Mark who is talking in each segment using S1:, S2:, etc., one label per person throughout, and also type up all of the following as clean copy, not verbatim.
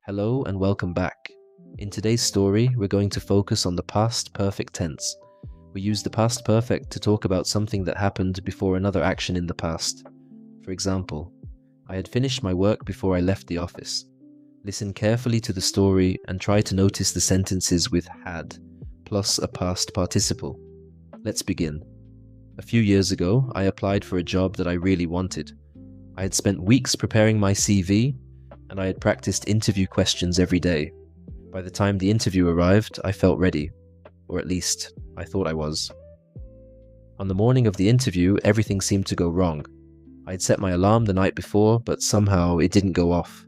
S1: Hello and welcome back. In today's story, we're going to focus on the past perfect tense. We use the past perfect to talk about something that happened before another action in the past. For example, I had finished my work before I left the office. Listen carefully to the story and try to notice the sentences with had, plus a past participle. Let's begin. A few years ago, I applied for a job that I really wanted. I had spent weeks preparing my CV, and I had practiced interview questions every day. By the time the interview arrived, I felt ready. Or at least, I thought I was. On the morning of the interview, everything seemed to go wrong. I had set my alarm the night before, but somehow it didn't go off.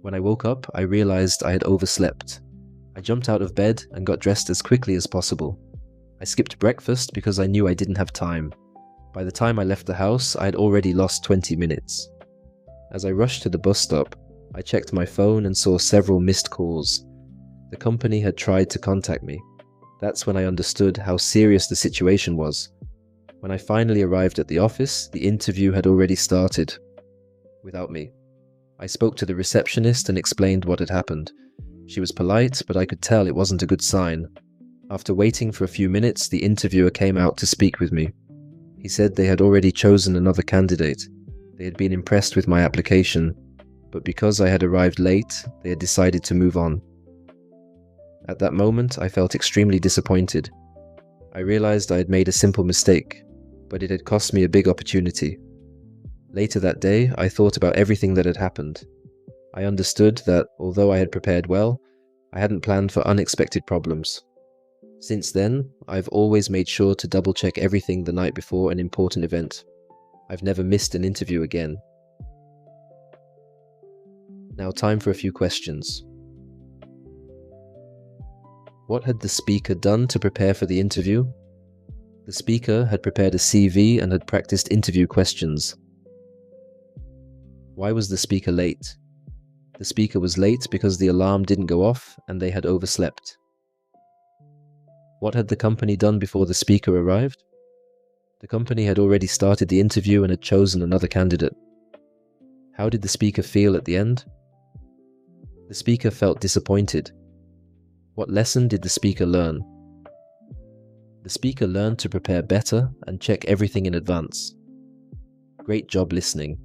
S1: When I woke up, I realized I had overslept. I jumped out of bed and got dressed as quickly as possible. I skipped breakfast because I knew I didn't have time. By the time I left the house, I had already lost 20 minutes. As I rushed to the bus stop, I checked my phone and saw several missed calls. The company had tried to contact me. That's when I understood how serious the situation was. When I finally arrived at the office, the interview had already started. Without me. I spoke to the receptionist and explained what had happened. She was polite, but I could tell it wasn't a good sign. After waiting for a few minutes, the interviewer came out to speak with me. He said they had already chosen another candidate. They had been impressed with my application, but because I had arrived late, they had decided to move on. At that moment, I felt extremely disappointed. I realized I had made a simple mistake, but it had cost me a big opportunity. Later that day, I thought about everything that had happened. I understood that, although I had prepared well, I hadn't planned for unexpected problems. Since then, I've always made sure to double-check everything the night before an important event. I've never missed an interview again. Now time for a few questions. What had the speaker done to prepare for the interview? The speaker had prepared a CV and had practiced interview questions. Why was the speaker late? The speaker was late because the alarm didn't go off and they had overslept. What had the company done before the speaker arrived? The company had already started the interview and had chosen another candidate. How did the speaker feel at the end? The speaker felt disappointed. What lesson did the speaker learn? The speaker learned to prepare better and check everything in advance. Great job listening.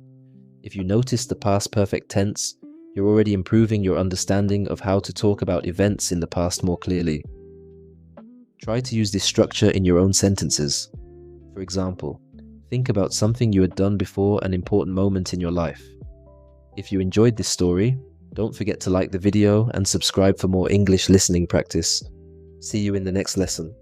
S1: If you notice the past perfect tense, you're already improving your understanding of how to talk about events in the past more clearly. Try to use this structure in your own sentences. For example, think about something you had done before an important moment in your life. If you enjoyed this story, don't forget to like the video and subscribe for more English listening practice. See you in the next lesson.